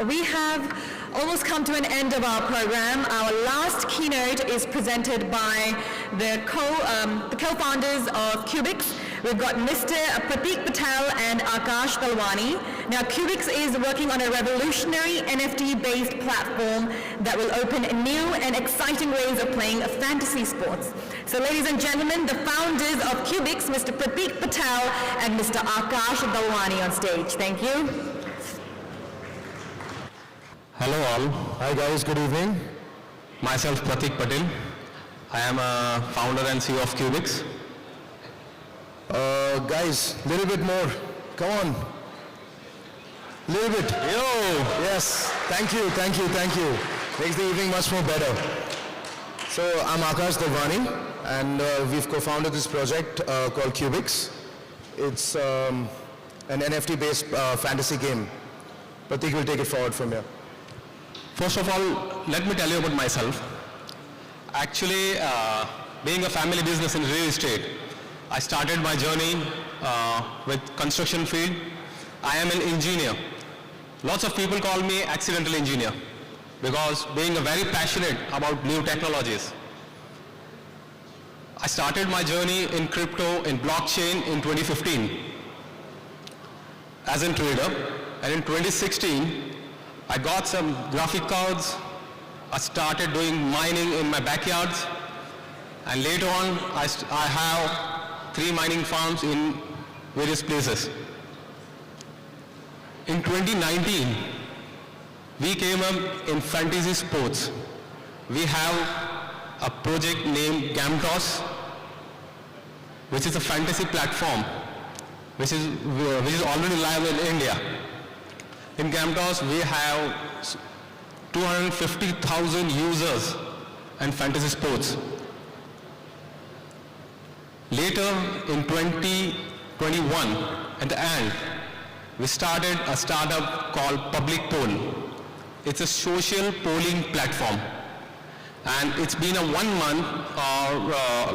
We have almost come to an end of our program. Our last keynote is presented by the co-founders of Cubix. We've got Mr. Pratik Patel and Akash Dalwani. Now, Cubix is working on a revolutionary NFT-based platform that will open new and exciting ways of playing fantasy sports. So, ladies and gentlemen, the founders of Cubix, Mr. Pratik Patel and Mr. Akash Dalwani on stage. Thank you. Hello all. Hi guys, good evening. Myself Pratik Patel. I am a founder and CEO of Cubix. Guys, little bit more. Come on. Little bit. Yo! Yes. Thank you. Makes the evening much more better. So I'm Akash Dalwani and we've co-founded this project called Cubix. It's an NFT-based fantasy game. Pratik will take it forward from here. First of all, let me tell you about myself. Actually, being a family business in real estate, I started my journey with construction field. I am an engineer. Lots of people call me accidental engineer because being very passionate about new technologies. I started my journey in crypto, in blockchain in 2015 as a trader, and in 2016, I got some graphic cards. I started doing mining in my backyards, and later on, I have 3 mining farms in various places. In 2019, we came up in fantasy sports. We have a project named Gamtos, which is a fantasy platform, which is already live in India. In Gamtos, we have 250,000 users in fantasy sports. Later, in 2021, at the end, we started a startup called Public Poll. It's a social polling platform. And it's been a 1 month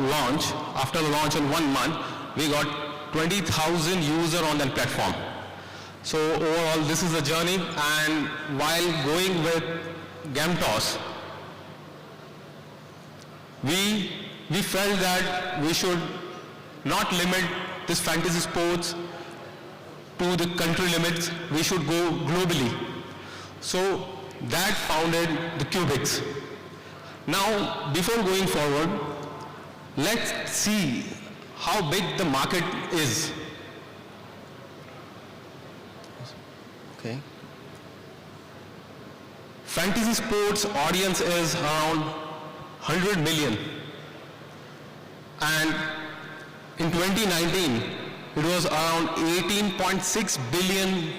launch. After the launch in 1 month, we got 20,000 users on that platform. So overall, this is a journey, and while going with Gamtos, we felt that we should not limit this fantasy sports to the country limits. We should go globally. So that founded the Cubix. Now, before going forward, let's see how big the market is. Okay. Fantasy sports audience is around 100 million. And in 2019, it was around 18.6 billion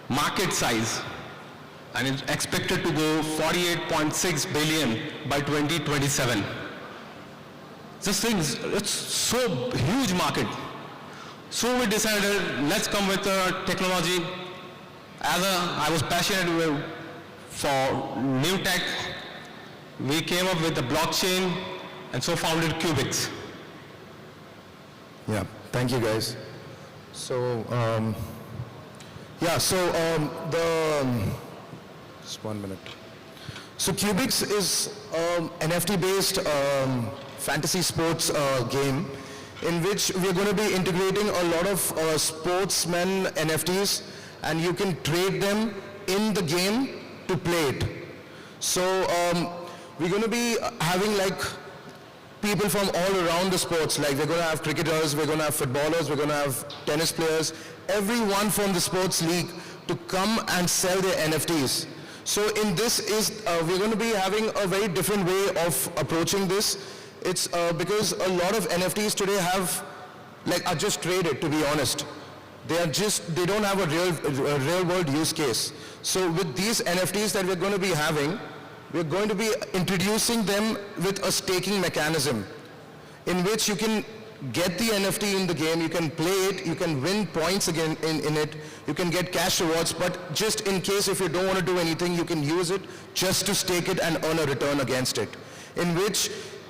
market size. And it's expected to go 48.6 billion by 2027. This thing, it's so huge market. So we decided, let's come with a technology. I was passionate for new tech. We came up with the blockchain and so founded Cubix. Yeah, thank you guys. So, just 1 minute. So Cubix is NFT-based fantasy sports game in which we're going to be integrating a lot of sportsmen NFTs, and you can trade them in the game to play it. So we're going to be having like people from all around the sports, like we're going to have cricketers, we're going to have footballers, we're going to have tennis players, everyone from the sports league to come and sell their NFTs. So in this we're going to be having a very different way of approaching this. It's because a lot of NFTs today are just traded, to be honest. They don't have a real world use case. So with these NFTs that we're going to be having, we're going to be introducing them with a staking mechanism in which you can get the NFT in the game, you can play it, you can win points again in it, you can get cash rewards, but just in case if you don't want to do anything, you can use it just to stake it and earn a return against it. In which,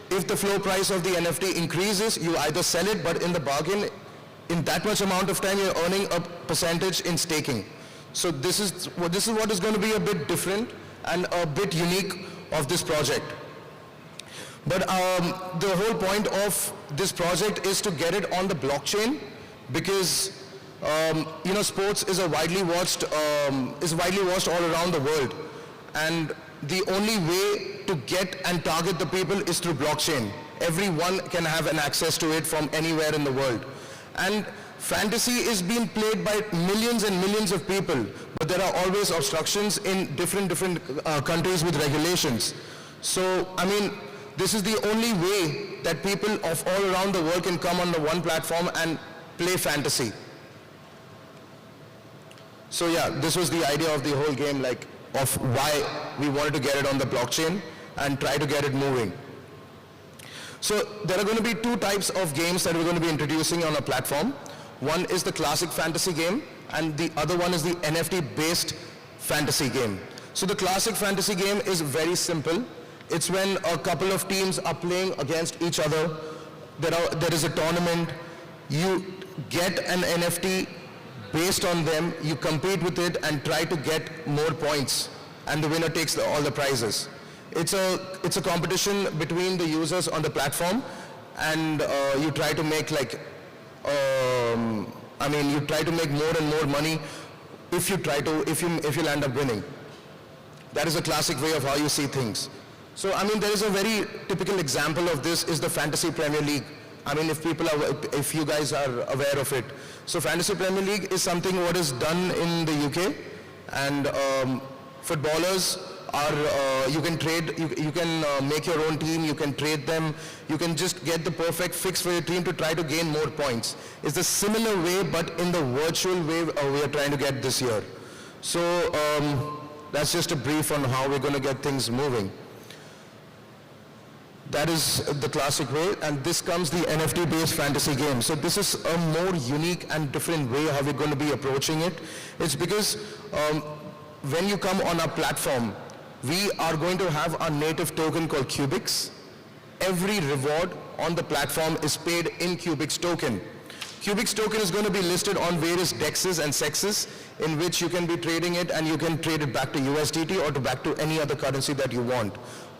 if the floor price of the NFT increases, you either sell it, but in the bargain, in that much amount of time, you're earning a percentage in staking. So this is what is going to be a bit different and a bit unique of this project. But the whole point of this project is to get it on the blockchain, because sports is widely watched all around the world, and the only way to get and target the people is through blockchain. Everyone can have an access to it from anywhere in the world, and fantasy is being played by millions and millions of people, but there are always obstructions in different countries with regulations. So I mean, this is the only way that people of all around the world can come on the one platform and play fantasy. So yeah, this was the idea of the whole game, like of why we wanted to get it on the blockchain and try to get it moving. So there are going to be two types of games that we're going to be introducing on our platform. One is the classic fantasy game, and the other one is the NFT-based fantasy game. So the classic fantasy game is very simple. It's when a couple of teams are playing against each other. There is a tournament. You get an NFT based on them. You compete with it and try to get more points, and the winner takes all the prizes. It's a competition between the users on the platform, and you try to make you try to make more and more money if you'll end up winning. That is a classic way of how you see things. So I mean, there is a very typical example of this is the Fantasy Premier League. I mean, if you guys are aware of it. So Fantasy Premier League is something what is done in the UK, and footballers are, you can trade, you can make your own team, you can trade them, you can just get the perfect fix for your team to try to gain more points. It's the similar way, but in the virtual way we are trying to get this year. So that's just a brief on how we're going to get things moving. That is the classic way, and this comes the NFT-based fantasy game. So this is a more unique and different way how we're going to be approaching it. It's because when you come on our platform, we are going to have a native token called Cubix. Every reward on the platform is paid in Cubix token. Cubix token is going to be listed on various dexes and sexes in which you can be trading it, and you can trade it back to USDT or back to any other currency that you want.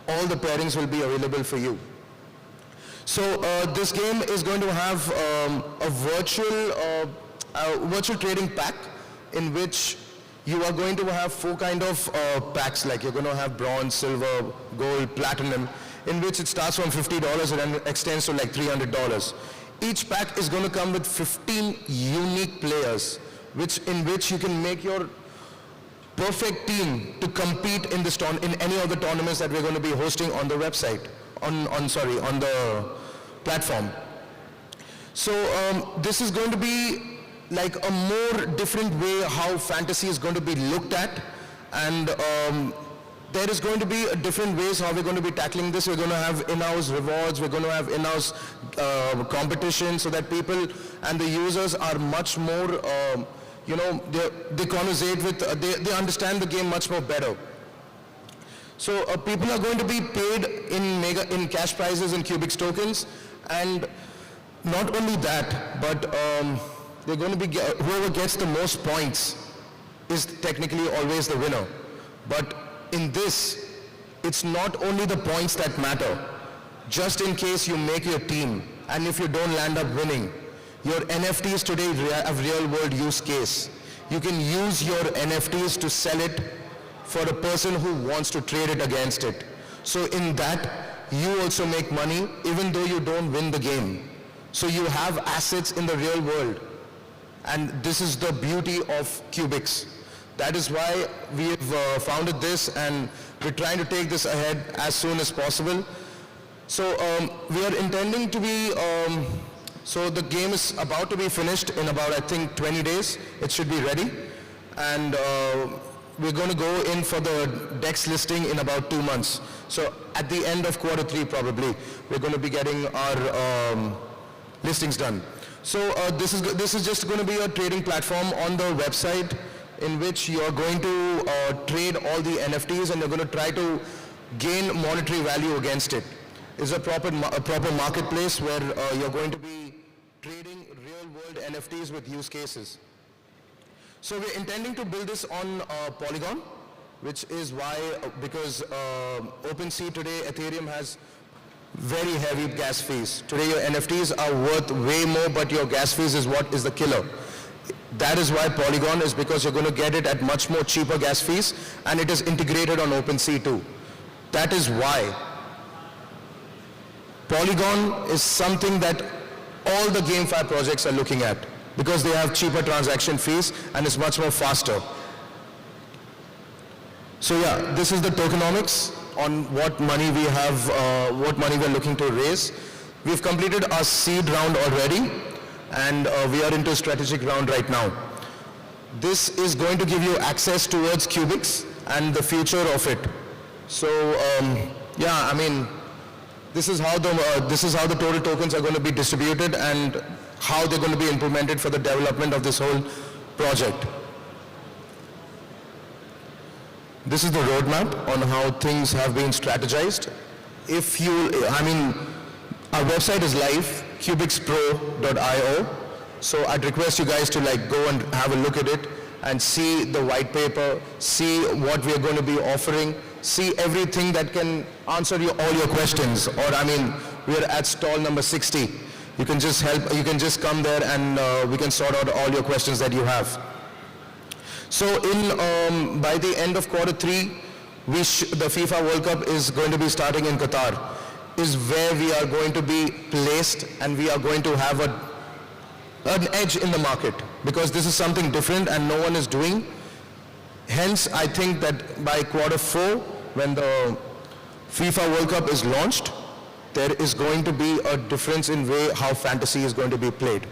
All the pairings will be available for you. So this game is going to have a virtual trading pack in which you are going to have 4 kind of packs, like you're going to have bronze, silver, gold, platinum, in which it starts from $50 and then extends to like $300. Each pack is going to come with 15 unique players, in which you can make your perfect team to compete in any of the tournaments that we're going to be hosting on the website, on the platform. So this is going to be like a more different way how fantasy is going to be looked at, and there is going to be different ways how we're going to be tackling this. We're going to have in-house rewards, we're going to have in-house competition, so that people and the users are much more they conversate with, they understand the game much more better. So people are going to be paid in cash prizes and Cubix tokens, and not only that, but they're going to be, whoever gets the most points is technically always the winner. But in this, it's not only the points that matter. Just in case you make your team, and if you don't land up winning, your NFTs today have real world use case. You can use your NFTs to sell it for a person who wants to trade it against it. So in that, you also make money even though you don't win the game. So you have assets in the real world. And this is the beauty of Cubix. That is why we have founded this, and we're trying to take this ahead as soon as possible. So we are intending to be, so the game is about to be finished in about, I think, 20 days. It should be ready. And we're going to go in for the DEX listing in about 2 months. So at the end of Q3 probably, we're going to be getting our listings done. So this is just going to be a trading platform on the website in which you are going to trade all the NFTs, and you're going to try to gain monetary value against it. It's a proper marketplace where you're going to be trading real world NFTs with use cases. So we're intending to build this on Polygon, which is why, because OpenSea today, Ethereum has very heavy gas fees. Today your NFTs are worth way more, but your gas fees is what is the killer. That is why Polygon is, because you're going to get it at much more cheaper gas fees, and it is integrated on OpenSea too. That is why Polygon is something that all the GameFi projects are looking at, because they have cheaper transaction fees and it's much more faster. So yeah, this is the tokenomics on what money we have, what money we're looking to raise. We've completed our seed round already, and we are into strategic round right now. This is going to give you access towards Cubix and the future of it. So yeah, I mean, this is how the total tokens are going to be distributed and how they're going to be implemented for the development of this whole project. This is the roadmap on how things have been strategized. If you, I mean, our website is live, cubixpro.io. So I'd request you guys to like go and have a look at it and see the white paper, see what we're going to be offering, see everything that can answer all your questions. Or I mean, we're at stall number 60. You can just come there and we can sort out all your questions that you have. So by the end of Q3, the FIFA World Cup is going to be starting in Qatar, is where we are going to be placed, and we are going to have an edge in the market, because this is something different and no one is doing. Hence, I think that by Q4, when the FIFA World Cup is launched, there is going to be a difference in way how fantasy is going to be played.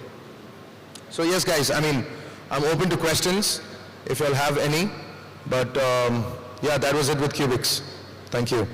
So yes, guys, I mean, I'm open to questions if you'll have any, but yeah, that was it with Cubix. Thank you.